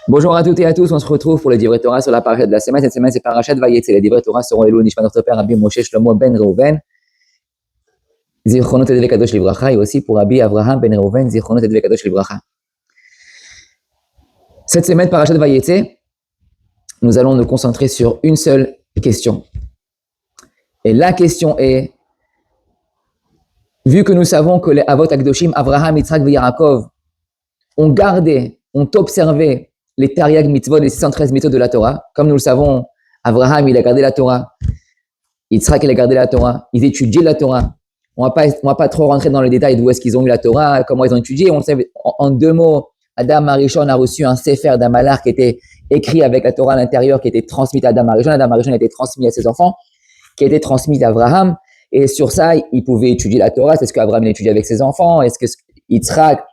Bonjour à toutes et à tous, on se retrouve pour les Divrei Torah sur la parasha de la semaine. Cette semaine, c'est parashat Vayetze. Les Divrei Torah seront élus Nishmat notre père Rabbi Moshe Shlomo ben Reuven, Zichronot Edve Kadosh Livracha, et aussi pour Rabbi Avraham ben Reuven, Zichronot Edve Kadosh Livracha. Cette semaine, parashat Vayetze, nous allons nous concentrer sur une seule question. Et la question est, vu que nous savons que les Avot Akdoshim, Avraham, Yitzhak et Yaakov, ont gardé, ont observé les Tariag mitzvot, les 613 mitzvot de la Torah. Comme nous le savons, Avraham, il a gardé la Torah. Yitzhak, il a gardé la Torah. Ils étudiaient la Torah. On va pas trop rentrer dans les détails d'où est-ce qu'ils ont eu la Torah, comment ils ont étudié. On sait, en deux mots, Adam Arishon a reçu un sefer d'Amalar qui était écrit avec la Torah à l'intérieur, qui était transmis à Adam Arishon. Adam Arishon a été transmis à ses enfants, qui a été transmis à Avraham. Et sur ça, il pouvait étudier la Torah. C'est ce qu'Avraham a étudié avec ses enfants. Est-ce que Yitzhak,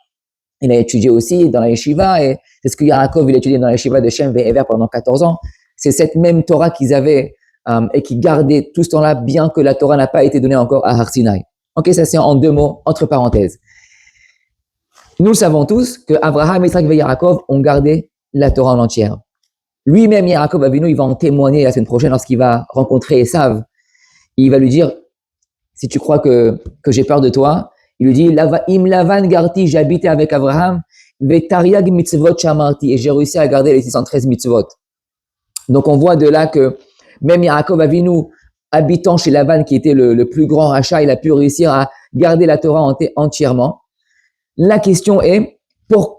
il a étudié aussi dans la yeshiva, et c'est ce que Yaakov il a étudié dans la yeshiva de Shem Ve'ever pendant 14 ans. C'est cette même Torah qu'ils avaient et qui gardaient tout ce temps-là, bien que la Torah n'a pas été donnée encore à Har Sinai. Ok, ça c'est en deux mots, entre parenthèses. Nous le savons tous que Avraham, Yitzhak et Yaakov ont gardé la Torah en entière. Lui-même, Yaakov Avinu, il va en témoigner la semaine prochaine lorsqu'il va rencontrer Esav. Il va lui dire, si tu crois que j'ai peur de toi, il lui dit, Im Lavan Garti, j'ai habité avec Avraham, Vetariag mitzvot shamarti, et j'ai réussi à garder les 613 mitzvot. Donc on voit de là que même Yaakov Avinu, habitant chez Lavan, qui était le plus grand rachat, il a pu réussir à garder la Torah entièrement. La question est,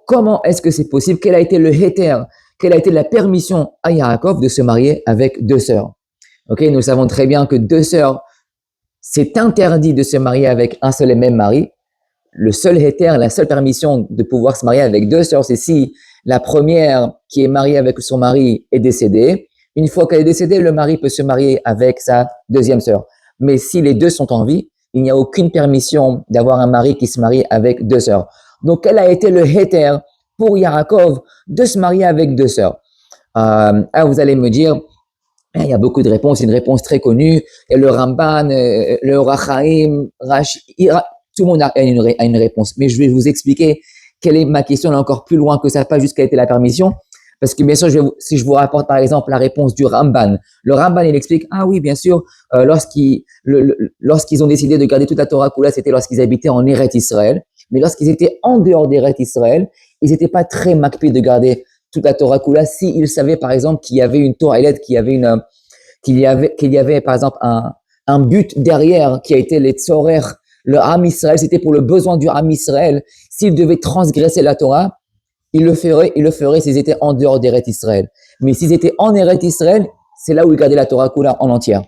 comment est-ce que c'est possible? Quel a été le héter? Quelle a été la permission à Yaakov de se marier avec deux sœurs? Ok, nous savons très bien que deux sœurs, c'est interdit de se marier avec un seul et même mari. Le seul héter, la seule permission de pouvoir se marier avec deux sœurs, c'est si la première qui est mariée avec son mari est décédée. Une fois qu'elle est décédée, le mari peut se marier avec sa deuxième sœur. Mais si les deux sont en vie, il n'y a aucune permission d'avoir un mari qui se marie avec deux sœurs. Donc, quel a été le héter pour Yaakov de se marier avec deux sœurs? Alors, vous allez me dire, il y a beaucoup de réponses, une réponse très connue, et le Ramban, le Rachaim, tout le monde a une réponse. Mais je vais vous expliquer quelle est ma question, encore plus loin que ça, pas juste quelle était la permission. Parce que bien sûr, si je vous rapporte par exemple la réponse du Ramban, le Ramban il explique, ah oui, bien sûr, lorsqu'ils ont décidé de garder toute la Torah Kula, c'était lorsqu'ils habitaient en Eretz Israël. Mais lorsqu'ils étaient en dehors d'Eretz Israël, ils n'étaient pas très makpid de garder toute la Torah Kula, s'ils savaient par exemple qu'il y avait une Torah Elet, qu'il y avait par exemple un but derrière qui a été les Tzorer, le Ham Israël, c'était pour le besoin du Ham Israël. S'ils devaient transgresser la Torah, ils le feraient s'ils étaient en dehors d'Eretz Israël. Mais s'ils étaient en Eretz Israël, c'est là où ils gardaient la Torah Kula en entière.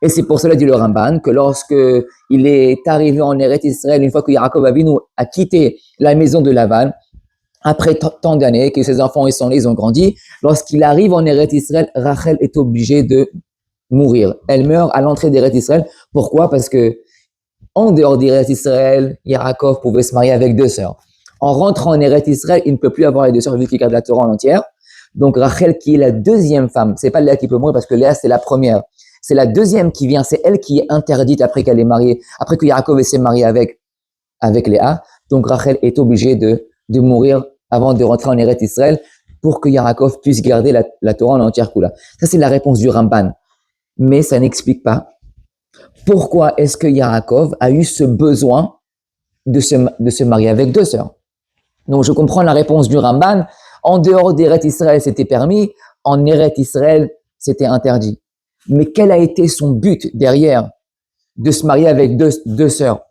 Et c'est pour cela, dit le Ramban, que lorsque il est arrivé en Eretz Israël, une fois que Yaakov Avinu a quitté la maison de Lavan, après tant d'années, que ses enfants ils ont grandi, lorsqu'il arrive en Eretz Israël, Rachel est obligée de mourir. Elle meurt à l'entrée d'Eretz Israël. Pourquoi? Parce que en dehors d'Eretz Israël, Yaakov pouvait se marier avec deux sœurs. En rentrant en Eretz Israël, il ne peut plus avoir les deux sœurs vu qu'il garde la Torah en entière. Donc Rachel, qui est la deuxième femme, c'est pas Léa qui peut mourir parce que Léa c'est la première. C'est la deuxième qui vient, c'est elle qui est interdite après qu'elle est mariée, après que Yaakov s'est marié avec Léa. Donc Rachel est obligée de mourir avant de rentrer en Eretz Israël pour que Yaakov puisse garder la Torah en entière Kula. Ça c'est la réponse du Ramban. Mais ça n'explique pas pourquoi est-ce que Yaakov a eu ce besoin de se marier avec deux sœurs. Donc je comprends la réponse du Ramban. En dehors d'Eretz Israël, c'était permis. En Eretz Israël, c'était interdit. Mais quel a été son but derrière de se marier avec deux sœurs?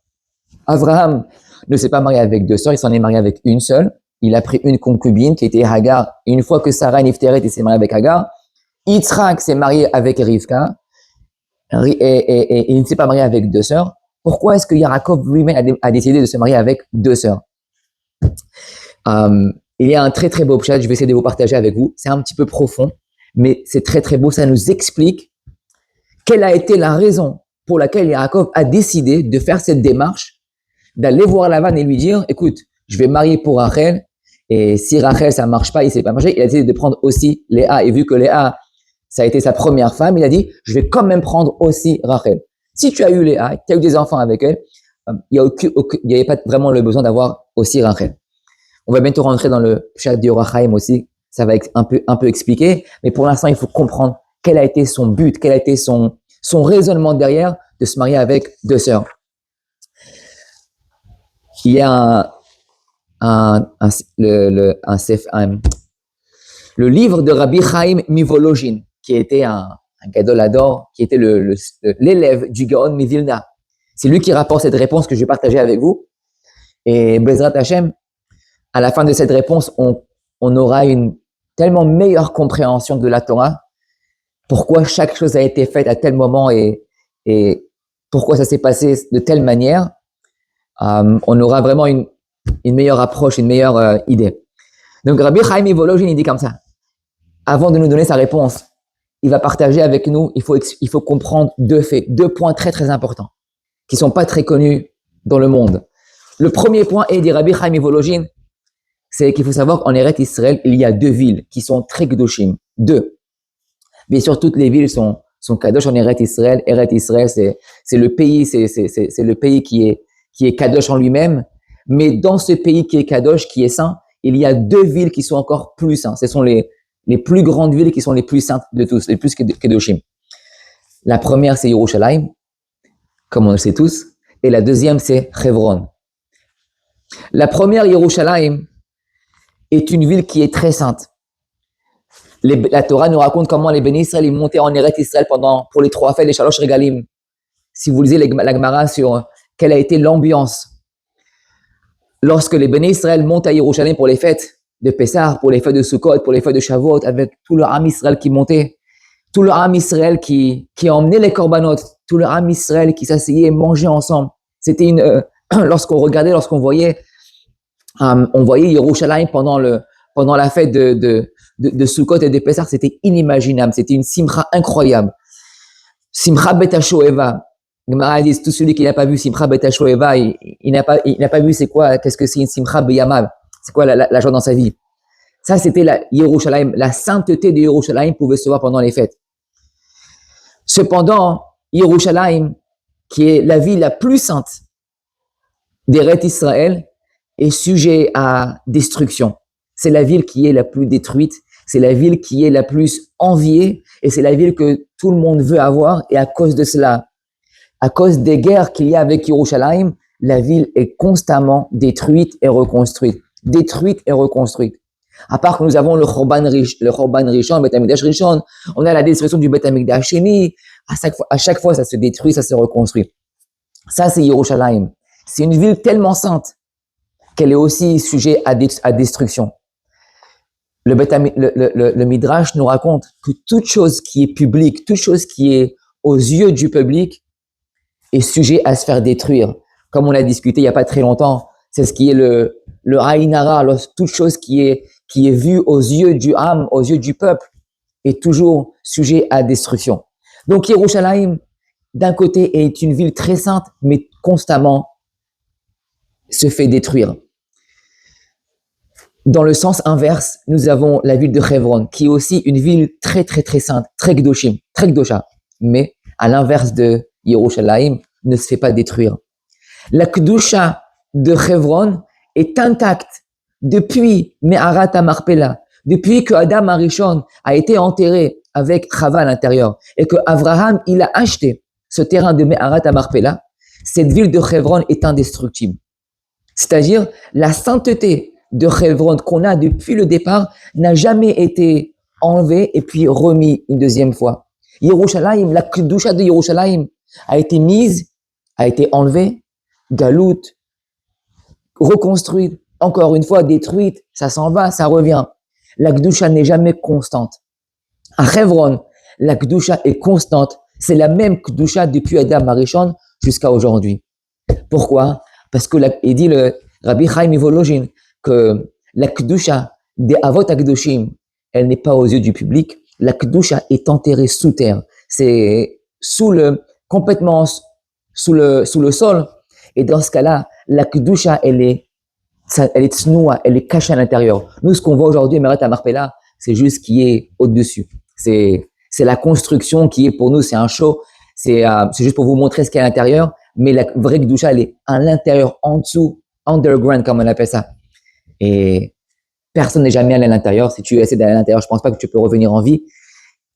Avraham ne s'est pas marié avec deux sœurs, il s'en est marié avec une seule. Il a pris une concubine qui était Hagar. Et une fois que Sarah Nifteret, il s'est marié avec Hagar. Yitzhak s'est marié avec Rivka. Et il ne s'est pas marié avec deux sœurs. Pourquoi est-ce que Yaakov lui-même a décidé de se marier avec deux sœurs? Il y a un très très beau pshat, je vais essayer de vous partager avec vous. C'est un petit peu profond, mais c'est très très beau. Ça nous explique quelle a été la raison pour laquelle Yaakov a décidé de faire cette démarche, d'aller voir Lavan et lui dire, écoute, je vais marier pour Rachel, et si Rachel ça marche pas, il s'est pas marché, il a décidé de prendre aussi Léa, et vu que Léa, ça a été sa première femme, il a dit, je vais quand même prendre aussi Rachel. Si tu as eu Léa, tu as eu des enfants avec elle, il n'y avait pas vraiment le besoin d'avoir aussi Rachel. On va bientôt rentrer dans le pshat du Orachaim aussi, ça va un peu expliquer, mais pour l'instant, il faut comprendre quel a été son but, quel a été son raisonnement derrière de se marier avec deux sœurs. Il y a le livre de Rabbi Chaim Mivolojin, qui était un Gadol Hador, qui était l'élève du Gaon Mivilna. C'est lui qui rapporte cette réponse que je vais partager avec vous. Et Bezrat Hashem, à la fin de cette réponse, on aura une tellement meilleure compréhension de la Torah, pourquoi chaque chose a été faite à tel moment et pourquoi ça s'est passé de telle manière. On aura vraiment une meilleure approche, une meilleure idée. Donc Rabbi Chaim Mivolojin, il dit comme ça. Avant de nous donner sa réponse, il va partager avec nous, il faut comprendre deux faits, deux points très très importants, qui sont pas très connus dans le monde. Le premier point est, dit Rabbi Chaim Mivolojin, c'est qu'il faut savoir qu'en Eretz Israël, il y a deux villes qui sont très kedoshim. Deux. Bien sûr, toutes les villes sont kadosh en Eretz Israël. Eretz Israël, c'est le pays, c'est le pays qui est kadosh en lui-même. Mais dans ce pays qui est kadosh, qui est saint, il y a deux villes qui sont encore plus saintes. Ce sont les plus grandes villes qui sont les plus saintes de tous, les plus kedoshim. La première, c'est Yerushalayim, comme on le sait tous. Et la deuxième, c'est Hebron. La première, Yerushalayim, est une ville qui est très sainte. La Torah nous raconte comment les Bénis Israël montaient en Eretz Israël pour les 3 fêtes, les Shalosh Regalim. Si vous lisez la Gemara sur quelle a été l'ambiance lorsque les Bénis Israël montent à Yerushalayim pour les fêtes de Pessah, pour les fêtes de Sukkot, pour les fêtes de Shavuot, avec tout le Ham Israël qui montait, tout le Ham Israël qui emmenait les korbanot, tout le Ham Israël qui s'asseyait et mangeait ensemble. C'était lorsqu'on voyait Yerushalayim pendant la fête de Sukkot et de Pessah, c'était inimaginable, c'était une simcha incroyable. Simcha bet HaShoeva. Gemara dit, tout celui qui n'a pas vu Simcha bet HaShoeva, il n'a pas vu qu'est-ce que c'est une simcha beyamav, c'est quoi la joie dans sa vie. Ça, c'était Yerushalayim, la sainteté de Yerushalayim pouvait se voir pendant les fêtes. Cependant, Yerushalayim, qui est la ville la plus sainte d'Eretz Israël, est sujet à destruction. C'est la ville qui est la plus détruite, c'est la ville qui est la plus enviée, et c'est la ville que tout le monde veut avoir, et à cause de cela, à cause des guerres qu'il y a avec Yerushalayim, la ville est constamment détruite et reconstruite. Détruite et reconstruite. À part que nous avons le Chorban Rishon, le Beth Amikdash Rishon, on a la destruction du Beth Amikdash Sheni, à chaque fois ça se détruit, ça se reconstruit. Ça c'est Yerushalayim. C'est une ville tellement sainte qu'elle est aussi sujet à destruction. Le Midrash nous raconte que toute chose qui est publique, toute chose qui est aux yeux du public est sujet à se faire détruire. Comme on l'a discuté il n'y a pas très longtemps, c'est ce qui est le Aïn Hara, toute chose qui est vue aux yeux du âme, aux yeux du peuple, est toujours sujet à destruction. Donc Yerushalayim, d'un côté, est une ville très sainte, mais constamment se fait détruire. Dans le sens inverse, nous avons la ville de Hebron, qui est aussi une ville très très très sainte, très kdoshim, très kdosha, mais à l'inverse de Yerushalayim, ne se fait pas détruire. La kdosha de Hebron est intacte depuis Me'arat HaMarpela, depuis que Adam Arishon a été enterré avec Chava à l'intérieur et que Abraham il a acheté ce terrain de Me'arat HaMarpela. Cette ville de Hebron est indestructible. C'est-à-dire la sainteté de Hebron qu'on a depuis le départ n'a jamais été enlevée et puis remis une deuxième fois. Yerushalayim, la kedusha de Yerushalayim a été mise, a été enlevée, galout, reconstruite, encore une fois détruite, ça s'en va, ça revient. La kedusha n'est jamais constante. À Hebron, la kedusha est constante. C'est la même kedusha depuis Adam Arishon jusqu'à aujourd'hui. Pourquoi? Parce que il dit le Rabbi Chaim Mivolojin que la kedusha des Avot HaKedoshim, elle n'est pas aux yeux du public. La kedusha est enterrée sous terre. C'est complètement sous le sol. Et dans ce cas-là, la kedusha, elle est tsnoua, elle est cachée à l'intérieur. Nous, ce qu'on voit aujourd'hui, Me'arat HaMarpela, c'est juste ce qui est au-dessus. C'est la construction qui est pour nous, c'est un show. C'est juste pour vous montrer ce qu'il y a à l'intérieur. Mais la vraie kedusha, elle est à l'intérieur, en dessous, underground, comme on appelle ça. Et Personne n'est jamais allé à l'intérieur. Si tu essaies d'aller à l'intérieur, je pense pas que tu peux revenir en vie.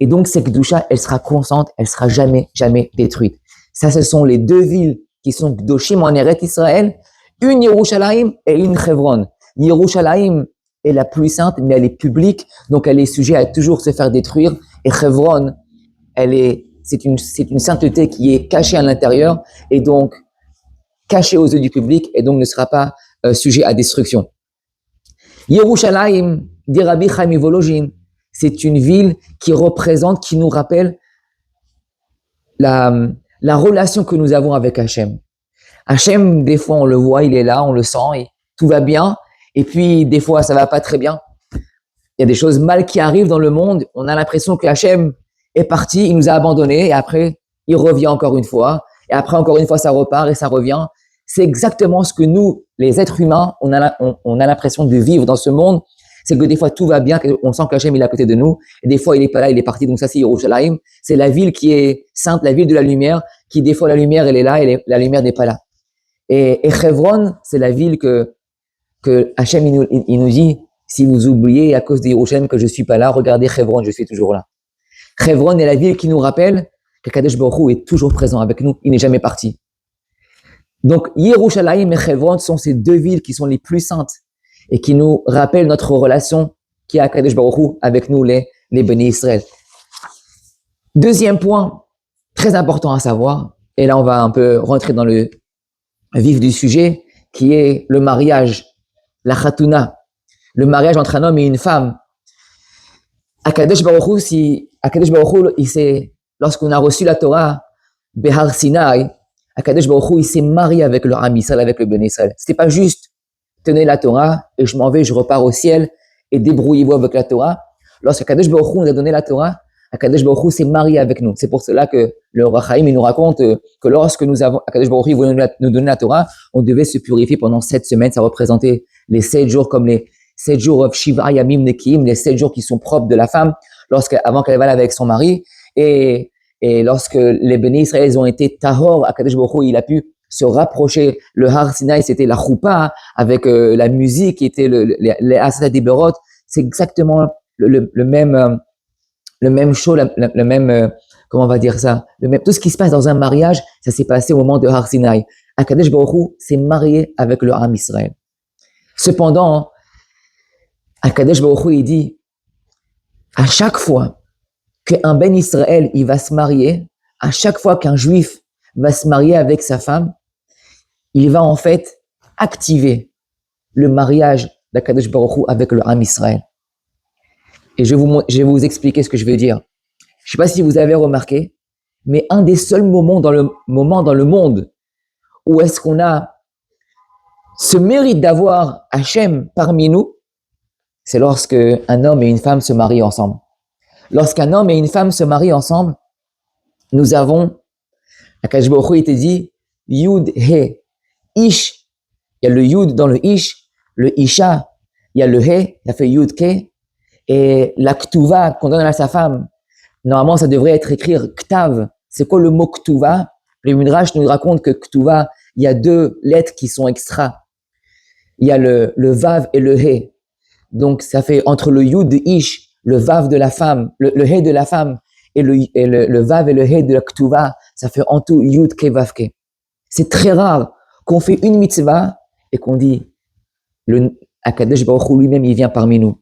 Et donc, cette Kedusha, elle sera constante, elle sera jamais détruite. Ça, ce sont les deux villes qui sont Kedoshim en Eretz Israël, une Yerushalayim et une Hebron. Yerushalayim est la plus sainte, mais elle est publique, donc elle est sujette à toujours se faire détruire. Et Hebron, c'est une sainteté qui est cachée à l'intérieur et donc cachée aux yeux du public et donc ne sera pas sujet à destruction. Yerushalayim, dit Rabbi Chaim Volozhin, c'est une ville qui représente, qui nous rappelle la relation que nous avons avec Hachem. Hachem, des fois, on le voit, il est là, on le sent, et tout va bien. Et puis, des fois, ça va pas très bien. Il y a des choses mal qui arrivent dans le monde. On a l'impression que Hachem est parti, il nous a abandonnés, et après, il revient encore une fois. Et après, encore une fois, ça repart et ça revient. C'est exactement ce que nous, les êtres humains, on a l'impression de vivre dans ce monde. C'est que des fois, tout va bien, on sent qu'Hachem, il est à côté de nous. Et des fois, il est pas là, il est parti. Donc ça, c'est Yerushalayim. C'est la ville qui est sainte, la ville de la lumière, qui des fois, la lumière, elle est là et la lumière n'est pas là. Et Hebron, c'est la ville que Hachem, il nous dit, si vous oubliez à cause de Yerushalayim que je suis pas là, regardez Hebron, je suis toujours là. Hebron est la ville qui nous rappelle que Kadosh Baruch Hu est toujours présent avec nous, il n'est jamais parti. Donc, Yerushalayim et Hebron sont ces deux villes qui sont les plus saintes et qui nous rappellent notre relation qui a Kadosh Baruch Hu avec nous, les bénis Israël. Deuxième point, très important à savoir, et là on va un peu rentrer dans le vif du sujet, qui est le mariage, la Khatuna, le mariage entre un homme et une femme. Akadosh Baruch Hu, lorsqu'on a reçu la Torah, Behar Sinai, Akadosh Baruch Hu, il s'est marié avec le Am Israël, avec le Ben Israël. C'était pas juste, tenez la Torah, et je m'en vais, je repars au ciel, et débrouillez-vous avec la Torah. Lorsqu'Akadosh Baruch Hu nous a donné la Torah, Akadosh Baruch Hu s'est marié avec nous. C'est pour cela que le Rachaim, il nous raconte que lorsque Akadosh Baruch Hu voulait nous donner la Torah, on devait se purifier pendant 7 semaines. Ça représentait les 7 jours comme les 7 jours of Shiva Yamim Nekiim, les 7 jours qui sont propres de la femme, avant qu'elle va avec son mari. Et lorsque les bénis Israël ont été tahor, Akadosh Baruch Hu, il a pu se rapprocher. Le Har Sinai, c'était la choupa, avec la musique, qui était les Asad Berot. C'est exactement le même show, le même, comment on va dire ça, tout ce qui se passe dans un mariage, ça s'est passé au moment de Har Sinai. Akadosh Baruch Hu s'est marié avec le Am Israël. Cependant, Akadosh Baruch Hu, il dit, à chaque fois qu'un Ben Israël, il va se marier, à chaque fois qu'un Juif va se marier avec sa femme, il va en fait activer le mariage d'Akadosh Baruch Hu avec le Am Israël. Et je vais vous expliquer ce que je veux dire. Je ne sais pas si vous avez remarqué, mais un des seuls moments dans le monde où est-ce qu'on a ce mérite d'avoir Hachem parmi nous, c'est lorsque un homme et une femme se marient ensemble. Lorsqu'un homme et une femme se marient ensemble, nous avons, Akadosh Baruch Hu était dit, Yud He, Ish. Il y a le Yud dans le Ish, le Isha, il y a le He, il a fait Yud Ke. Et la Ktuva qu'on donne à sa femme, normalement ça devrait être écrit Ktav. C'est quoi le mot Ktuva? Le Midrash nous raconte que Ktuva, il y a 2 lettres qui sont extra. Il y a le Vav et le He. Donc ça fait entre le Yud de Ish, le Vav de la femme, le He de la femme, et le Vav et le He de la Ktuva, ça fait en tout Yud Ke Vav Ke. C'est très rare qu'on fait une mitzvah et qu'on dit le Akadosh Baruch Hu lui-même, il vient parmi nous.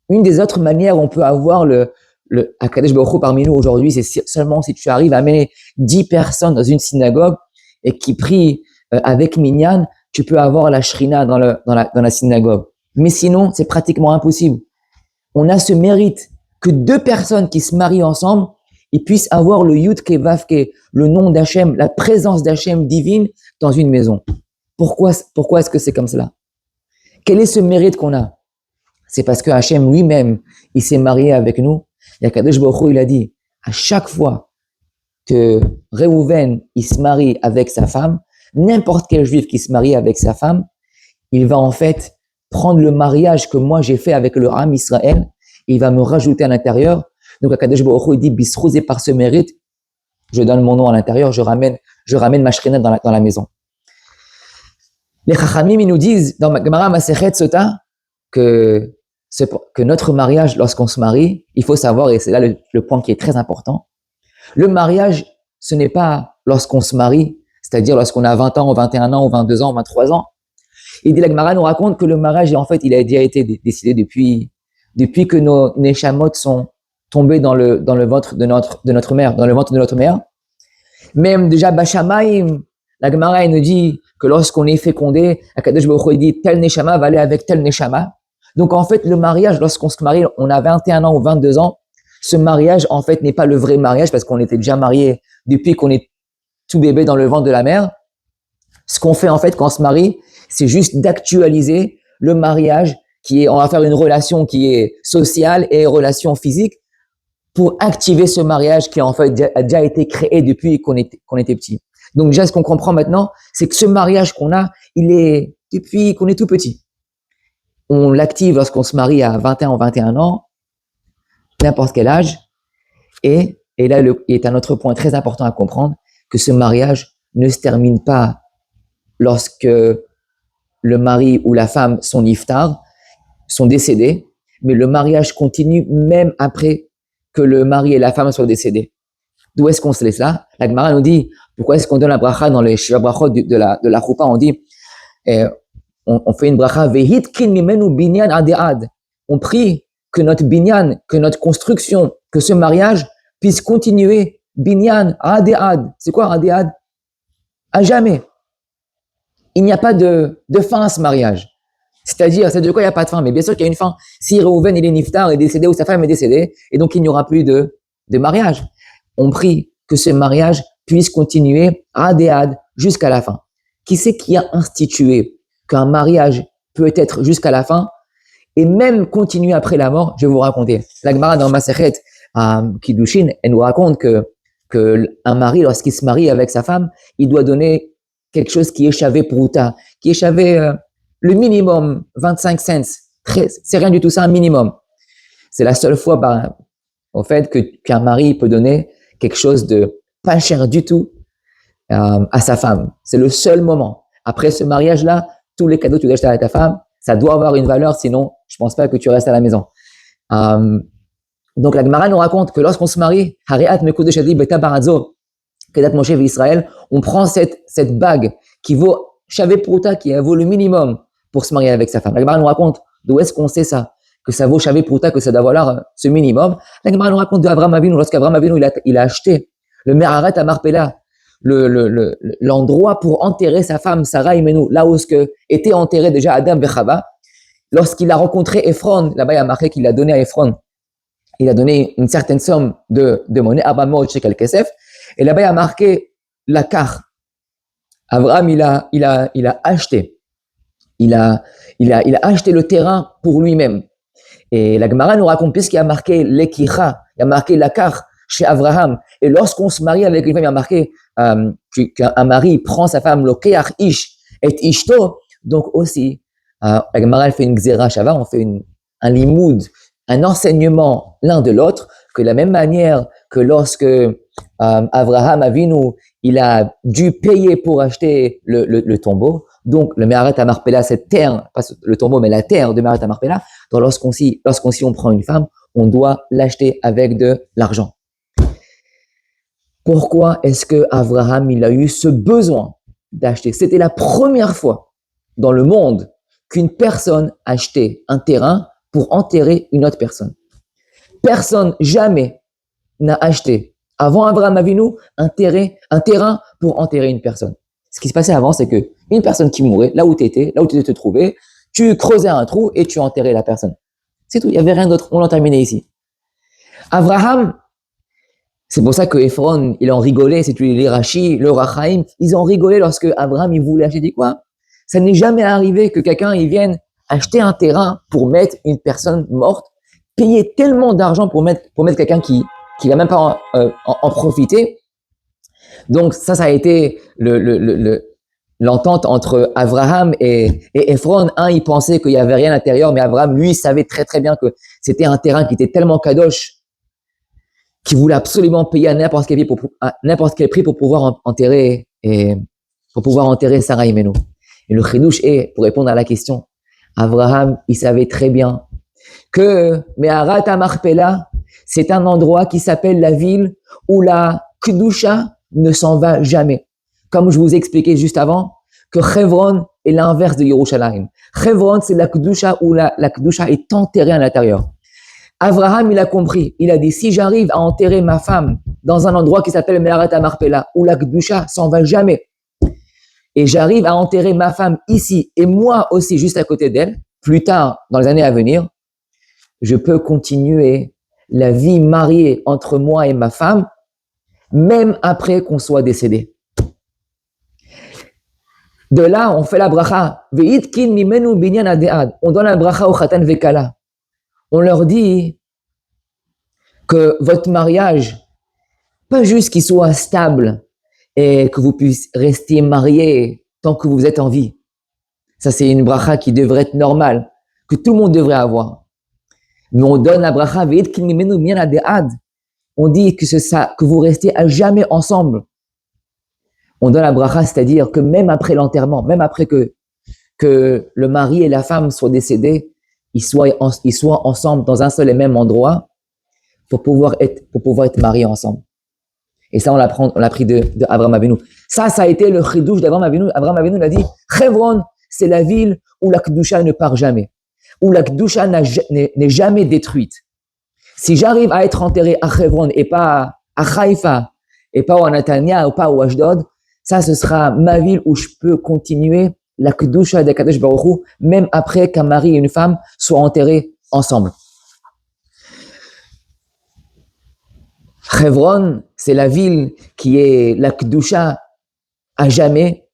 Une des autres manières où on peut avoir le Akadosh Baruch Hu parmi nous aujourd'hui, c'est seulement si tu arrives à amener 10 personnes dans une synagogue et qui prient avec Minyan, tu peux avoir la shrina dans la synagogue. Mais sinon, c'est pratiquement impossible. On a ce mérite que 2 personnes qui se marient ensemble, ils puissent avoir le Yud Ke Vav Ke, le nom d'Hachem, la présence d'Hachem divine dans une maison. Pourquoi est-ce que c'est comme cela? Quel est ce mérite qu'on a? C'est parce que Hachem lui-même, il s'est marié avec nous. Et Akadosh Baruch Hu, il a dit, à chaque fois que Réhouven, il se marie avec sa femme, n'importe quel juif qui se marie avec sa femme, il va en fait prendre le mariage que moi j'ai fait avec le Am Israël, et il va me rajouter à l'intérieur. Donc Akadosh Baruch Hu, il dit, bisrouzé par ce mérite, je donne mon nom à l'intérieur, je ramène ma shrina dans la maison. Les Chachamim, ils nous disent, dans Gemara Masechet Sota, que, que notre mariage, lorsqu'on se marie, il faut savoir, et c'est là le point qui est très important, le mariage, ce n'est pas lorsqu'on se marie, c'est-à-dire lorsqu'on a 20 ans, ou 21 ans, ou 22 ans, ou 23 ans. Il dit, la Gemara nous raconte que le mariage, en fait, il a déjà été décidé depuis que nos neshamot sont tombés dans le ventre de notre mère, dans le ventre de notre mère. Même déjà, Bashamaim, la Gemara, elle nous dit que lorsqu'on est fécondé, Akadosh Baruch Hu dit, tel neshama va aller avec tel neshama. Donc, en fait, le mariage, lorsqu'on se marie, on a 21 ans ou 22 ans, ce mariage, en fait, n'est pas le vrai mariage parce qu'on était déjà marié depuis qu'on est tout bébé dans le ventre de la mère. Ce qu'on fait, en fait, quand on se marie, c'est juste d'actualiser le mariage on va faire une relation qui est sociale et une relation physique pour activer ce mariage qui, en fait, a déjà été créé depuis qu'on était petit. Donc, déjà, ce qu'on comprend maintenant, c'est que ce mariage qu'on a, il est depuis qu'on est tout petit. On l'active lorsqu'on se marie à 21 ou 21 ans, n'importe quel âge. Et là, il est un autre point très important à comprendre, que ce mariage ne se termine pas lorsque le mari ou la femme sont niftar, sont décédés, mais le mariage continue même après que le mari et la femme soient décédés. D'où est-ce qu'on se laisse là? La Gemara nous dit, pourquoi est-ce qu'on donne la bracha dans les shiva brachot de la choupa? On dit, on fait une bracha, vehitkin mimenu binyan adead. On prie que notre binyan, que notre construction, que ce mariage puisse continuer, binyan adead. C'est quoi adead? À jamais. Il n'y a pas de fin à ce mariage. C'est-à-dire, c'est de quoi il n'y a pas de fin, mais bien sûr qu'il y a une fin. Si Reuven, il est niftar, est décédé, ou sa femme est décédée, et donc il n'y aura plus de mariage. On prie que ce mariage puisse continuer ad jusqu'à la fin. Qui c'est qui a institué qu'un mariage peut être jusqu'à la fin et même continuer après la mort? Je vais vous raconter. La Gemara dans Masechet Kiddushin, elle nous raconte que un mari, lorsqu'il se marie avec sa femme, il doit donner quelque chose qui est shavé pruta, qui est shavé le minimum 25 cents. C'est rien du tout, c'est un minimum. C'est la seule fois, au fait, qu'un mari peut donner quelque chose de pas cher du tout à sa femme. C'est le seul moment. Après ce mariage-là, tous les cadeaux que tu dois acheter à ta femme, ça doit avoir une valeur, sinon, je pense pas que tu restes à la maison. Donc, la Gemara nous raconte que lorsqu'on se marie, Hariat Mekudesh Adi Beta Barazo, Kedat Moshe Israël, on prend cette bague qui vaut Shavé Pruta, qui vaut le minimum pour se marier avec sa femme. La Gemara nous raconte d'où est-ce qu'on sait ça, que ça vaut Shavé Pruta, que ça doit valoir ce minimum. La Gemara nous raconte d'Avraham Avinu, lorsqu'Avraham Avinu il a acheté le Meraret à Marpella, l'endroit pour enterrer sa femme Sarah Imenu, là où était enterré déjà Adam et Chava. Lorsqu'il a rencontré Ephron, là-bas il y a marqué qu'il a donné à Ephron, il a donné une certaine somme de monnaie, Abamot Shekel Kesef, et là-bas il y a marqué la car. Abraham il a acheté, il a acheté le terrain pour lui-même. Et la Gemara nous raconte puisqu'il y a marqué l'Ekicha, il y a marqué la car chez Abraham. Et lorsqu'on se marie avec une femme, il y a marqué qu'un mari prend sa femme, Lokeach Ish et Ishto. Donc aussi, la Gemara elle fait une Gzera Shava, on fait un limoud, un enseignement l'un de l'autre, que de la même manière que lorsque Abraham Avinu, il a dû payer pour acheter le tombeau, donc le Meraret à Marpella, cette terre, pas le tombeau, mais la terre de Meraret à Marpella, donc lorsqu'on prend une femme, on doit l'acheter avec de l'argent. Pourquoi est-ce que Abraham il a eu ce besoin d'acheter? C'était la première fois dans le monde qu'une personne achetait un terrain pour enterrer une autre personne. Personne jamais n'a acheté avant Abraham Avinu un terrain pour enterrer une personne. Ce qui se passait avant, c'est que une personne qui mourait, là où tu te trouvais, tu creusais un trou et tu enterrais la personne. C'est tout, il n'y avait rien d'autre, on l'a terminé ici. Abraham, c'est pour ça que Ephron, il en rigolait, c'est les Rashi, le Rachaim, ils ont rigolé lorsque Abraham, il voulait acheter quoi? Ça n'est jamais arrivé que quelqu'un, il vienne acheter un terrain pour mettre une personne morte, payer tellement d'argent pour mettre quelqu'un qui va même pas en profiter. Donc ça a été l'entente entre Abraham et Ephron. Un, il pensait qu'il y avait rien à l'intérieur, mais Abraham, lui, savait très très bien que c'était un terrain qui était tellement kadosh qu'il voulait absolument payer à n'importe quel prix pour pouvoir enterrer Sarah Imenu. Et le chidouche est, pour répondre à la question, Abraham, il savait très bien que Meharat HaMachpelah, c'est un endroit qui s'appelle la ville où la Kedusha ne s'en va jamais. Comme je vous ai expliqué juste avant, que Hebron est l'inverse de Yerushalayim. Hebron, c'est la Kedusha où la Kedusha est enterrée à l'intérieur. Abraham, il a compris. Il a dit, si j'arrive à enterrer ma femme dans un endroit qui s'appelle Meharat HaMachpelah, où la Kedusha s'en va jamais, et j'arrive à enterrer ma femme ici, et moi aussi juste à côté d'elle, plus tard, dans les années à venir, je peux continuer la vie mariée entre moi et ma femme, même après qu'on soit décédé. De là, on fait la bracha. Ve'itkin mimenu binyan adead. On donne la bracha au khatan vekala. On leur dit que votre mariage, pas juste qu'il soit stable et que vous puissiez rester mariés tant que vous êtes en vie. Ça, c'est une bracha qui devrait être normale, que tout le monde devrait avoir. Mais on donne la bracha, on dit que c'est ça, que vous restez à jamais ensemble. On donne la bracha, c'est-à-dire que même après l'enterrement, même après que le mari et la femme soient décédés, ils soient ensemble dans un seul et même endroit pour pouvoir être mariés ensemble. Et ça, on l'a pris de Abraham Avinu. Ça a été le chidouche d'Abraham Avinu. Abraham Avinu l'a dit, Hebron, c'est la ville où la Kedusha ne part jamais, où la Kedusha n'est jamais détruite. Si j'arrive à être enterré à Hebron et pas à Haïfa, et pas à Netanya, ou pas à Ashdod, ça, ce sera ma ville où je peux continuer la Kedusha d'Akadosh Baruch Hu, même après qu'un mari et une femme soient enterrés ensemble. Hebron, c'est la ville qui est la Kedusha à jamais,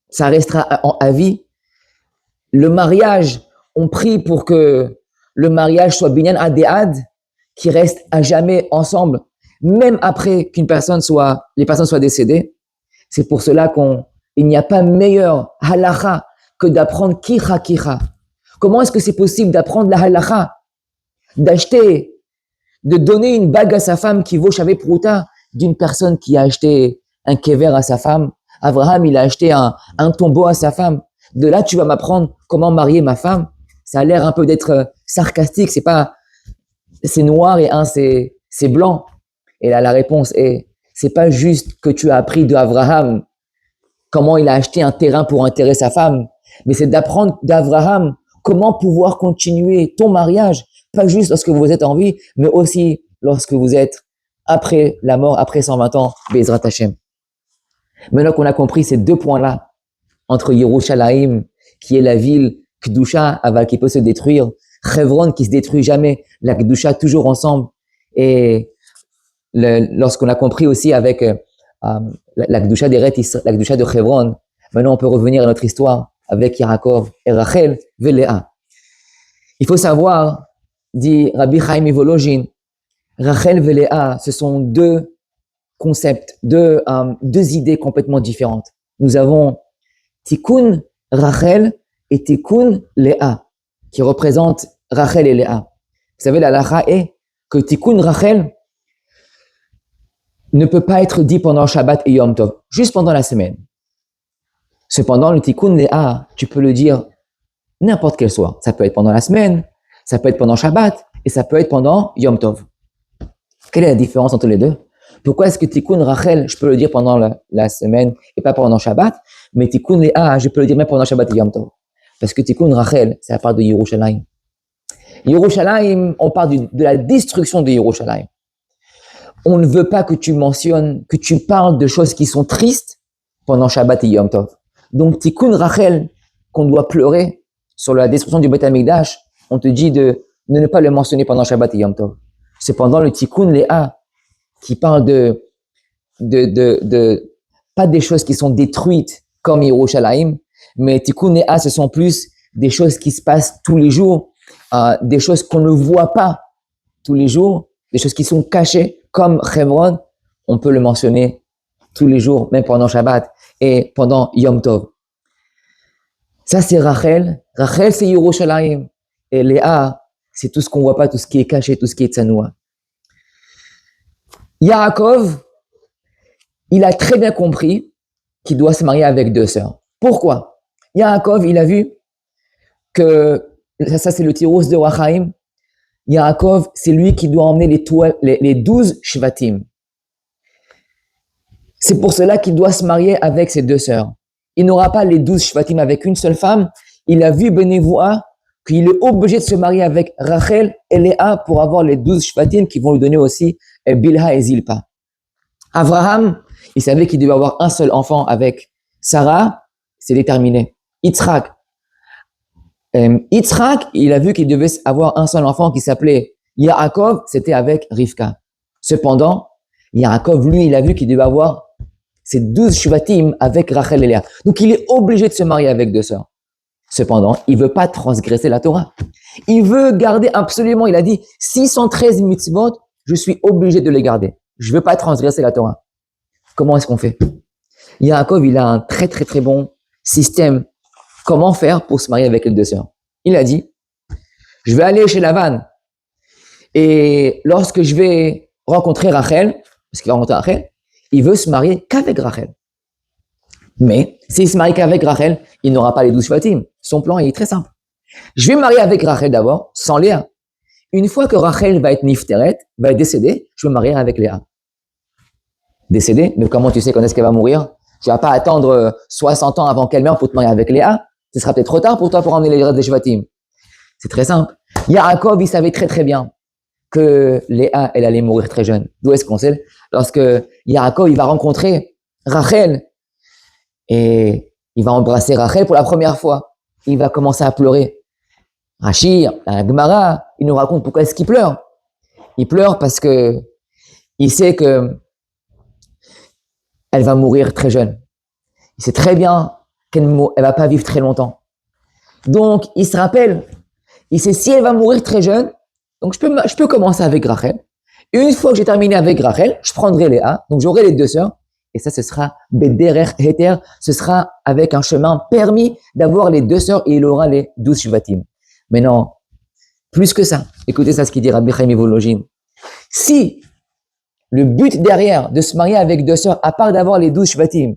ça restera à vie. Le mariage, on prie pour que le mariage soit binyan adéad, qui reste à jamais ensemble, même après les personnes soient décédées. C'est pour cela il n'y a pas meilleur halacha que d'apprendre kicha kicha. Comment est-ce que c'est possible d'apprendre la halacha, de donner une bague à sa femme qui vaut Shavé Prouta d'une personne qui a acheté un kever à sa femme? Abraham, il a acheté un tombeau à sa femme. De là, tu vas m'apprendre comment marier ma femme? Ça a l'air un peu d'être sarcastique, c'est noir et c'est blanc. Et là, la réponse est, c'est pas juste que tu as appris de Abraham comment il a acheté un terrain pour enterrer sa femme, mais c'est d'apprendre d'Abraham comment pouvoir continuer ton mariage, pas juste lorsque vous êtes en vie, mais aussi lorsque vous êtes après la mort, après 120 ans, Bezrat Hashem. Maintenant qu'on a compris ces deux points-là, entre Yerushalayim, qui est la ville Kedusha, Aval, qui peut se détruire, Hebron, qui se détruit jamais, la Kedusha toujours ensemble, et lorsqu'on a compris aussi avec la Kedusha d'Eretz, la Kedusha de Hebron, maintenant on peut revenir à notre histoire avec Yaakov et Rachel et Léa. Il faut savoir, dit Rabbi Chaim Volozhin, Rachel et Léa, ce sont deux concepts, deux idées complètement différentes. Nous avons Tikkun Rachel et Tikkun Léa, qui représentent Rachel et Léa. Vous savez, la halakha est que Tikkun Rachel ne peut pas être dit pendant Shabbat et Yom Tov, juste pendant la semaine. Cependant, le Tikkun Léa, tu peux le dire n'importe quel soir. Ça peut être pendant la semaine, ça peut être pendant Shabbat, et ça peut être pendant Yom Tov. Quelle est la différence entre les deux? Pourquoi est-ce que Tikkun Rachel, je peux le dire pendant la semaine et pas pendant Shabbat, mais Tikkun Léa, je peux le dire même pendant Shabbat et Yom Tov? Parce que Tikkun Rachel, ça parle de Yerushalayim. Yerushalayim, on parle de la destruction de Yerushalayim. On ne veut pas que tu parles de choses qui sont tristes pendant Shabbat et Yom Tov. Donc, Tikkun Rachel, qu'on doit pleurer sur la destruction du Beth Amikdash, on te dit de ne pas le mentionner pendant Shabbat et Yom Tov. Cependant, le Tikkun Léa, qui parle pas des choses qui sont détruites comme Yerushalayim, mais Tikkun Léa, ce sont plus des choses qui se passent tous les jours, des choses qu'on ne voit pas tous les jours, des choses qui sont cachées, comme Hebron, on peut le mentionner tous les jours, même pendant Shabbat et pendant Yom Tov. Ça, c'est Rachel. Rachel, c'est Yerushalayim. Et Léa, c'est tout ce qu'on voit pas, tout ce qui est caché, tout ce qui est tsanoua. Yaakov, il a très bien compris qu'il doit se marier avec deux sœurs. Pourquoi? Yaakov, il a vu que ça c'est le Tiros de Rachaim. Yaakov, c'est lui qui doit emmener les 12 Shvatim. C'est pour cela qu'il doit se marier avec ses deux sœurs. Il n'aura pas les 12 Shvatim avec une seule femme. Il a vu Benevoua qu'il est obligé de se marier avec Rachel et Léa pour avoir les 12 Shvatim qui vont lui donner aussi Bilha et Zilpa. Abraham, il savait qu'il devait avoir un seul enfant avec Sarah, c'est déterminé. Yitzhak, il a vu qu'il devait avoir un seul enfant qui s'appelait Yaakov, c'était avec Rivka. Cependant, Yaakov, lui, il a vu qu'il devait avoir ces 12 Shvatim avec Rachel et Léa. Donc, il est obligé de se marier avec deux sœurs. Cependant, il veut pas transgresser la Torah. Il veut garder absolument, il a dit, 613 mitzvot, je suis obligé de les garder. Je veux pas transgresser la Torah. Comment est-ce qu'on fait? Yaakov, il a un très, très, très bon système. Comment faire pour se marier avec les deux sœurs? Il a dit, je vais aller chez Lavan. Et lorsque je vais rencontrer Rachel, parce qu'il va rencontrer Rachel, il veut se marier qu'avec Rachel. Mais s'il se marie qu'avec Rachel, il n'aura pas les 12 Shvatim. Son plan est très simple. Je vais me marier avec Rachel d'abord, sans Léa. Une fois que Rachel va être nifteret, va être décédée, je vais me marier avec Léa. Décédée? Mais comment tu sais quand est-ce qu'elle va mourir? Tu vas pas attendre 60 ans avant qu'elle meure pour te marier avec Léa. Ce sera peut-être trop tard pour toi pour emmener les restes des Shvatim. C'est très simple. Yaakov, il savait très très bien que Léa, elle allait mourir très jeune. D'où est-ce qu'on sait? Lorsque Yaakov, il va rencontrer Rachel et il va embrasser Rachel pour la première fois. Il va commencer à pleurer. Rachir, la Gemara, il nous raconte pourquoi est-ce qu'il pleure. Il pleure parce que il sait que elle va mourir très jeune. Il sait très bien qu'elle va pas vivre très longtemps. Donc, il se rappelle, il sait si elle va mourir très jeune, donc je peux commencer avec Rachel. Et une fois que j'ai terminé avec Rachel, je prendrai Léa, donc j'aurai les deux sœurs, et ça, ce sera Bederer Heter, ce sera avec un chemin permis d'avoir les deux sœurs, et il aura les 12 Shvatim. Mais non, plus que ça, écoutez ça, ce qu'il dit Rabbi Chaim Volojin. Si le but derrière de se marier avec deux sœurs, à part d'avoir les 12 Shvatim,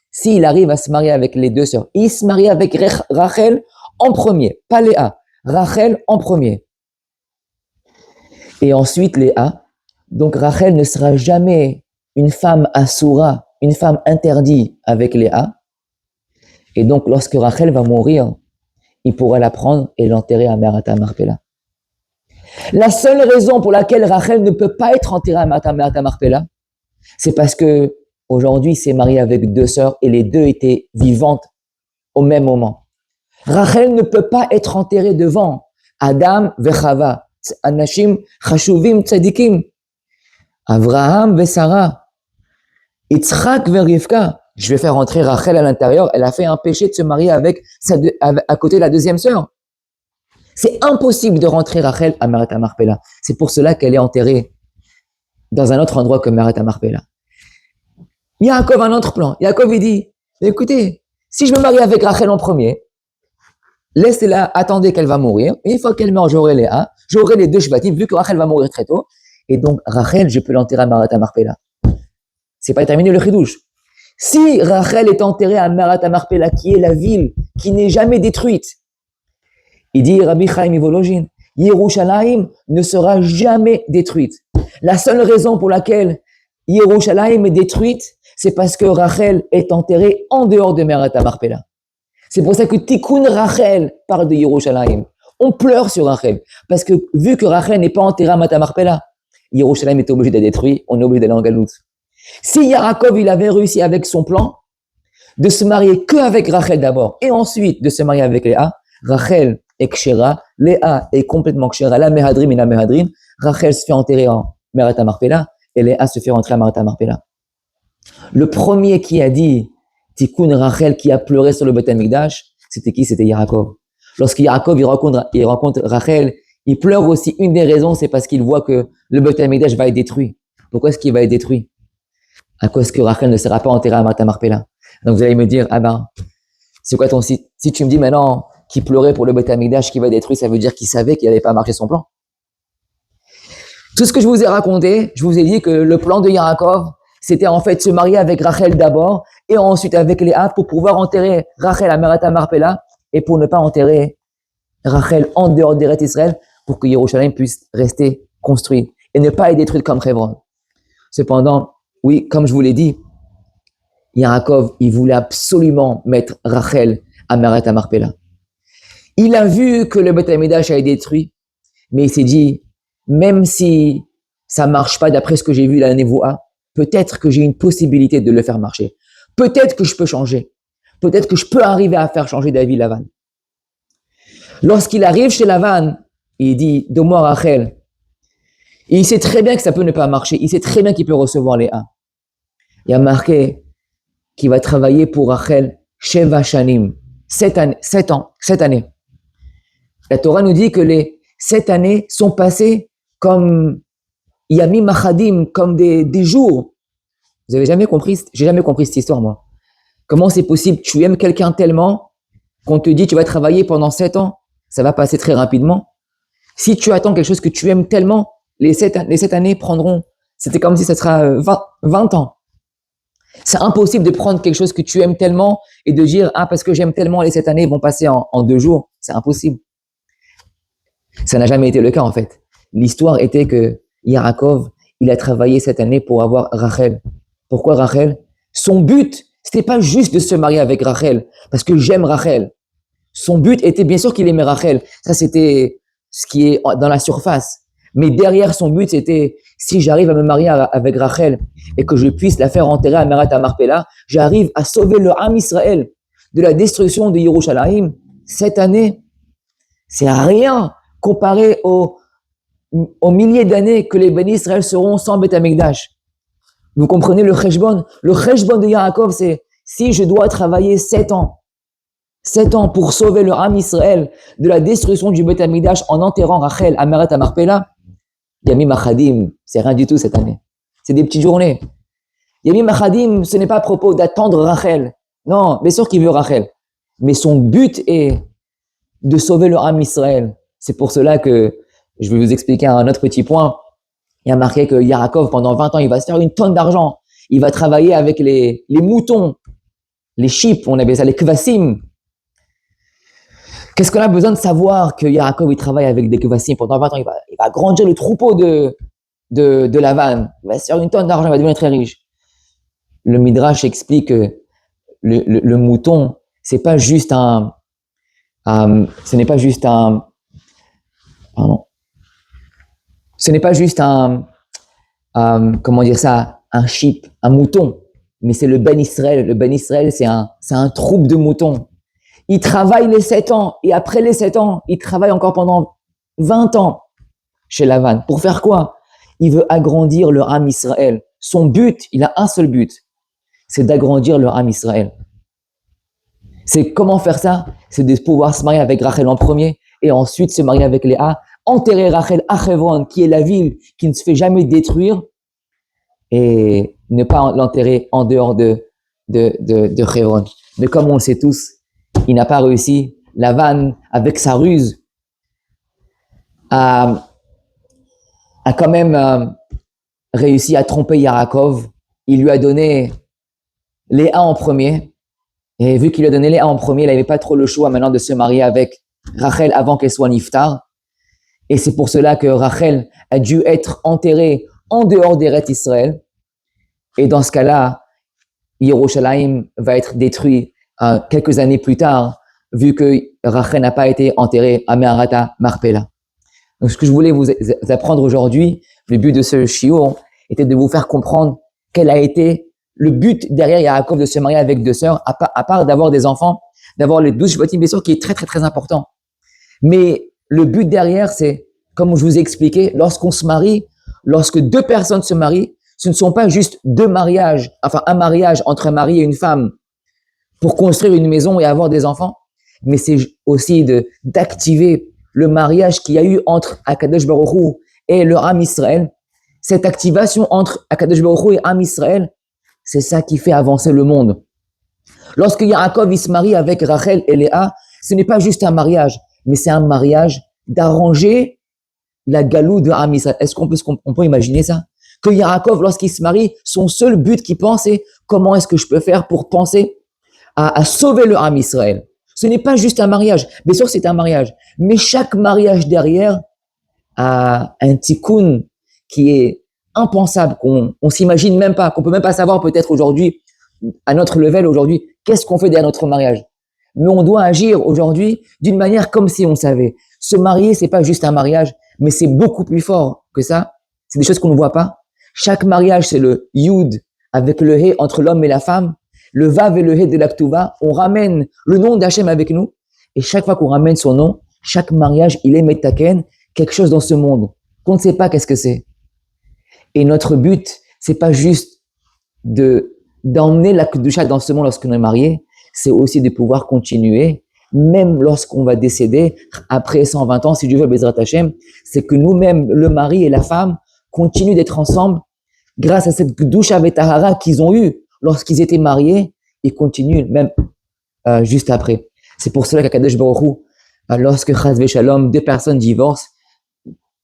s'il arrive à se marier avec les deux sœurs, il se marie avec Rachel en premier, pas Léa, Rachel en premier. Et ensuite Léa, donc Rachel ne sera jamais une femme assoura, une femme interdite avec Léa. Et donc lorsque Rachel va mourir, il pourra la prendre et l'enterrer à Merat Marpella. La seule raison pour laquelle Rachel ne peut pas être enterrée à Merat Marpella, c'est parce que aujourd'hui il s'est marié avec deux sœurs et les deux étaient vivantes au même moment. Rachel ne peut pas être enterrée devant Adam vechava, Anashim chashuvim tzadikim, Avraham Sarah, Yitzhak Rivka. Je vais faire entrer Rachel à l'intérieur. Elle a fait un péché de se marier avec à côté de la deuxième sœur. C'est impossible de rentrer Rachel à Merat Marpella. C'est pour cela qu'elle est enterrée dans un autre endroit que Merat Marpella. Yaakov a un autre plan. Yaakov il dit, écoutez, si je me marie avec Rachel en premier, laissez-la, attendez qu'elle va mourir. Une fois qu'elle meurt, j'aurai Léa, j'aurai les deux Shvatim, vu que Rachel va mourir très tôt. Et donc, Rachel, je peux l'enterrer à Merat Marpella. C'est pas terminé le chidouche. Si Rachel est enterrée à Merat Marpella, qui est la ville qui n'est jamais détruite, il dit Rabbi Chaim Volojin, Yerushalayim ne sera jamais détruite. La seule raison pour laquelle Yerushalayim est détruite, c'est parce que Rachel est enterrée en dehors de Merat Marpella. C'est pour ça que Tikkun Rachel parle de Yerushalayim. On pleure sur Rachel, parce que vu que Rachel n'est pas enterrée à Merat Marpella, Yerushalayim est obligé d'être détruit, on est obligé d'aller en Galoute. Si Yaakov, il avait réussi avec son plan de se marier qu'avec Rachel d'abord, et ensuite de se marier avec Léa, Rachel est kshera, Léa est complètement kshera, la mehadrim et la mehadrin, Rachel se fait enterrer en Merat Marpella, et Léa se fait rentrer à Merat Marpella. Le premier qui a dit Tikkun Rachel, qui a pleuré sur le Beth Amikdash, c'était qui? C'était Yaakov. Lorsque Yaakov il rencontre Rachel, il pleure aussi. Une des raisons, c'est parce qu'il voit que le Beth Amikdash va être détruit. Pourquoi est-ce qu'il va être détruit? À cause que Rachel ne sera pas enterrée à Merat Marpella. Donc vous allez me dire, ah ben, c'est quoi ton site? Si tu me dis maintenant qu'il pleurait pour le Beth Amikdash qui va être détruit, ça veut dire qu'il savait qu'il n'allait pas marcher son plan. Tout ce que je vous ai raconté, je vous ai dit que le plan de Yaakov, c'était en fait se marier avec Rachel d'abord et ensuite avec Léa pour pouvoir enterrer Rachel à Merat Marpella et pour ne pas enterrer Rachel en dehors d'Eretz Israël pour que Yerushalayim puisse rester construit et ne pas être détruite comme Hebron. Cependant, oui, comme je vous l'ai dit, Yaakov, il voulait absolument mettre Rachel à Meret Marpella. Il a vu que le Beth Amikdash a été détruit, mais il s'est dit, même si ça marche pas d'après ce que j'ai vu la Nevoa, peut-être que j'ai une possibilité de le faire marcher. Peut-être que je peux changer. Peut-être que je peux arriver à faire changer David Lavan. Lorsqu'il arrive chez Lavan, il dit, donne-moi Rachel. Et il sait très bien que ça peut ne pas marcher. Il sait très bien qu'il peut recevoir les 1. Il y a marqué qu'il va travailler pour Rachel Sheva Shanim, 7 années. La Torah nous dit que les 7 années sont passées comme Yamim Achadim, comme des jours. Vous avez jamais compris, j'ai jamais compris cette histoire, moi. Comment c'est possible? Tu aimes quelqu'un tellement qu'on te dit tu vas travailler pendant 7 ans, ça va passer très rapidement. Si tu attends quelque chose que tu aimes tellement, les 7 années prendront, c'était comme si ça sera 20 ans. C'est impossible de prendre quelque chose que tu aimes tellement et de dire, parce que j'aime tellement, les 7 années vont passer en 2 jours. C'est impossible. Ça n'a jamais été le cas, en fait. L'histoire était que Yaakov, il a travaillé cette année pour avoir Rachel. Pourquoi Rachel? Son but, c'était pas juste de se marier avec Rachel, parce que j'aime Rachel. Son but était, bien sûr qu'il aimait Rachel. Ça, c'était ce qui est dans la surface. Mais derrière son but, c'était, si j'arrive à me marier avec Rachel et que je puisse la faire enterrer à Meret Marpella, j'arrive à sauver le Ham Israël de la destruction de Yerushalayim. Cette année, c'est rien comparé aux milliers d'années que les bénis Israël seront sans Beth Amikdash. Vous comprenez le cheshbon? Le cheshbon de Yaakov, c'est si je dois travailler 7 ans pour sauver le Ham Israël de la destruction du Beth Amikdash en enterrant Rachel à Meret Marpella, Yamim Achadim, c'est rien du tout cette année. C'est des petites journées. Yamim Achadim, ce n'est pas à propos d'attendre Rachel. Non, bien sûr qu'il veut Rachel. Mais son but est de sauver le Ham Israël. C'est pour cela que je vais vous expliquer un autre petit point. Il y a marqué que Yaakov, pendant 20 ans, il va se faire une tonne d'argent. Il va travailler avec les moutons, les sheep, on appelle ça les kvasim. Qu'est-ce qu'on a besoin de savoir que Yaakov, il travaille avec des kvasim pendant 20 ans? Il va agrandir le troupeau de Lavan. Il va se faire une tonne d'argent, il va devenir très riche. Le Midrash explique que le mouton, c'est pas juste ce n'est pas juste comment dire ça, un sheep, un mouton, mais c'est le Ben Israël. Le Ben Israël, c'est un troupe de moutons. Il travaille les 7 ans, et après les 7 ans, il travaille encore pendant 20 ans chez Lavan. Pour faire quoi? Il veut agrandir le Ham Israël. Son but, il a un seul but, c'est d'agrandir le Ham Israël. C'est comment faire ça? C'est de pouvoir se marier avec Rachel en premier, et ensuite se marier avec Léa, enterrer Rachel à Hebron, qui est la ville qui ne se fait jamais détruire, et ne pas l'enterrer en dehors de Hebron. Mais comme on le sait tous, il n'a pas réussi. Lavan, avec sa ruse, a quand même réussi à tromper Yaakov. Il lui a donné Léa en premier. Et vu qu'il lui a donné Léa en premier, il n'avait pas trop le choix maintenant de se marier avec Rachel avant qu'elle soit niftar. Et c'est pour cela que Rachel a dû être enterrée en dehors d'Eretz Israël. Et dans ce cas-là, Yerushalayim va être détruit quelques années plus tard, vu que Rachel n'a pas été enterrée à Meret Marpella. Donc, ce que je voulais vous apprendre aujourd'hui, le but de ce shiur, était de vous faire comprendre quel a été le but derrière Yaakov de se marier avec 2 sœurs, à part d'avoir des enfants, d'avoir les 12 shvatim, bien sûr, qui est très, très, très important. Mais le but derrière, c'est, comme je vous ai expliqué, lorsqu'on se marie, lorsque 2 personnes se marient, ce ne sont pas juste 2 mariages, enfin un mariage entre un mari et une femme pour construire une maison et avoir des enfants, mais c'est aussi d'activer le mariage qu'il y a eu entre Akadosh Baruch Hu et le Ham Israël. Cette activation entre Akadosh Baruch Hu et Ham Israël, c'est ça qui fait avancer le monde. Lorsque Yaakov il se marie avec Rachel et Léa, ce n'est pas juste un mariage, mais c'est un mariage d'arranger la galoute de Ham Israël. Est-ce qu'on peut imaginer ça? Que Yaakov, lorsqu'il se marie, son seul but qu'il pense, c'est comment est-ce que je peux faire pour penser à sauver le Ham Israël. Ce n'est pas juste un mariage. Bien sûr, c'est un mariage. Mais chaque mariage derrière a un tikkun qui est impensable, qu'on s'imagine même pas, qu'on peut même pas savoir peut-être aujourd'hui, à notre level aujourd'hui, qu'est-ce qu'on fait derrière notre mariage. Mais on doit agir aujourd'hui d'une manière comme si on savait. Se marier, c'est pas juste un mariage, mais c'est beaucoup plus fort que ça. C'est des choses qu'on ne voit pas. Chaque mariage, c'est le yud avec le he entre l'homme et la femme. Le vav et le he de l'aktuva. On ramène le nom d'Hachem avec nous. Et chaque fois qu'on ramène son nom, chaque mariage, il est metaken, quelque chose dans ce monde qu'on ne sait pas qu'est-ce que c'est. Et notre but, c'est pas juste d'emmener la kedusha dans ce monde lorsqu'on est marié, c'est aussi de pouvoir continuer, même lorsqu'on va décéder, après 120 ans, si Dieu veut, Bezrat Hashem, c'est que nous-mêmes, le mari et la femme, continuent d'être ensemble grâce à cette kedusha vetahara qu'ils ont eue lorsqu'ils étaient mariés et continuent même juste après. C'est pour cela qu'Akadosh Baruch Hu, lorsque Chas v'Shalom, deux personnes divorcent,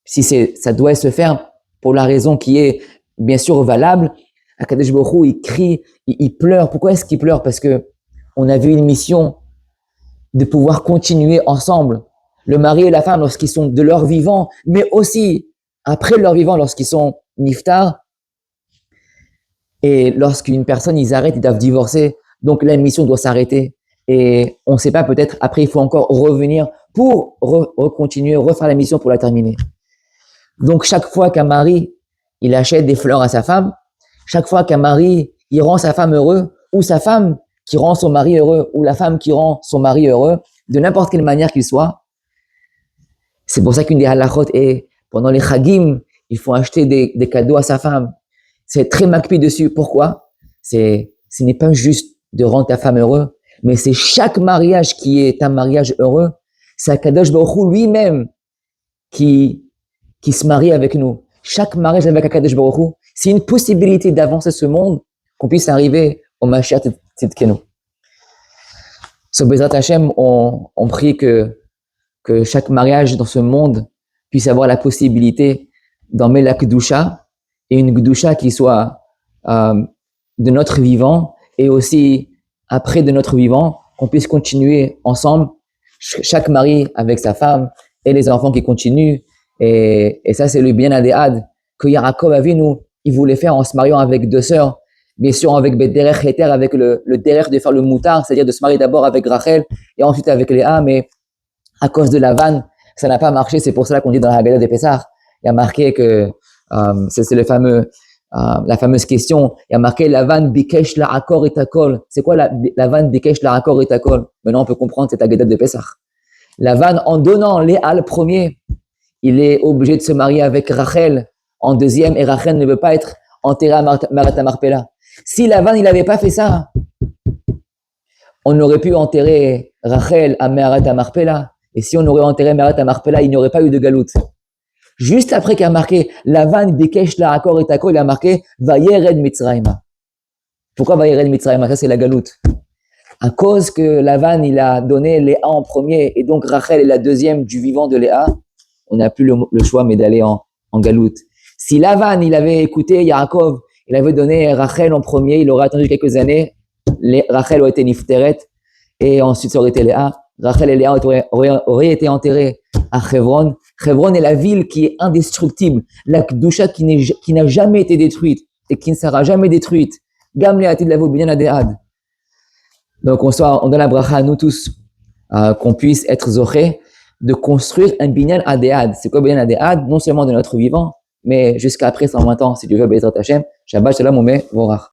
si ça doit se faire pour la raison qui est bien sûr valable, Akadosh Baruch Hu, il crie, il pleure. Pourquoi est-ce qu'il pleure? Parce que on avait une mission de pouvoir continuer ensemble, le mari et la femme lorsqu'ils sont de leur vivant, mais aussi après leur vivant lorsqu'ils sont niftar. Et lorsqu'une personne, ils arrêtent, ils doivent divorcer, donc la mission doit s'arrêter. Et on ne sait pas, peut-être après il faut encore revenir pour continuer, refaire la mission pour la terminer. Donc chaque fois qu'un mari, il achète des fleurs à sa femme, chaque fois qu'un mari, il rend sa femme heureux, ou sa femme qui rend son mari heureux, ou la femme qui rend son mari heureux, de n'importe quelle manière qu'il soit, c'est pour ça qu'une des halachot est, pendant les chagim, il faut acheter des cadeaux à sa femme. C'est très makpi dessus. Pourquoi? Ce n'est pas juste de rendre ta femme heureux, mais c'est chaque mariage qui est un mariage heureux. C'est Akadosh Baruch Hu lui-même qui se marie avec nous. Chaque mariage avec Akadosh Baruch Hu, c'est une possibilité d'avancer ce monde, qu'on puisse arriver au Mashiach Tzidkenu. Sur Bezrat Hashem, on prie que chaque mariage dans ce monde puisse avoir la possibilité d'emmener la Kedusha, et une Kedusha qui soit de notre vivant, et aussi après de notre vivant, qu'on puisse continuer ensemble, chaque mari avec sa femme, et les enfants qui continuent. Et ça, c'est le bien adéad que Yaakov Avinu, il voulait faire en se mariant avec deux sœurs. Bien sûr, avec Derech Heter, avec le Derech de faire le moutar, c'est-à-dire de se marier d'abord avec Rachel et ensuite avec Léa, mais à cause de la vanne, ça n'a pas marché. C'est pour cela qu'on dit dans la Haggadah de Pessah, il y a marqué que, c'est le fameux, la fameuse question, il y a marqué la vanne Bikesh la Akor et Takol. C'est quoi la vanne Bikesh la Akor et Takol? Maintenant, on peut comprendre cette Haggadah de Pessah. La vanne, en donnant Léa le premier, il est obligé de se marier avec Rachel en deuxième, et Rachel ne veut pas être enterrée à Marat Marpella. Si Lavan, il n'avait pas fait ça, on aurait pu enterrer Rachel à Marat Marpella. Et si on aurait enterré Marat Marpella, il n'y aurait pas eu de galoute. Juste après qu'il a marqué Lavan Bikesh la Akor et Takol, il a marqué Vayered Mitzrayma. Pourquoi Vayered Mitzrayma? Ça, c'est la galoute. À cause que Lavan, il a donné Léa en premier, et donc Rachel est la deuxième du vivant de Léa, on n'a plus le choix, mais d'aller en galoute. Si Lavan, il avait écouté Yaakov, il avait donné Rachel en premier, il aurait attendu quelques années, Rachel aurait été nifteret, et ensuite ça aurait été Léa. Rachel et Léa auraient été enterrés à Hebron. Hebron est la ville qui est indestructible, la Kedusha qui n'a jamais été détruite, et qui ne sera jamais détruite. Gam le'atid lavo binyan adéad. Donc on donne la bracha à nous tous, qu'on puisse être zoché de construire un binyan adéad. C'est quoi binyan adéad? Non seulement de notre vivant, mais jusqu'à après 120 ans, si Dieu veut, Bezrat Hashem, Shabbat Shalom U'Mevorach.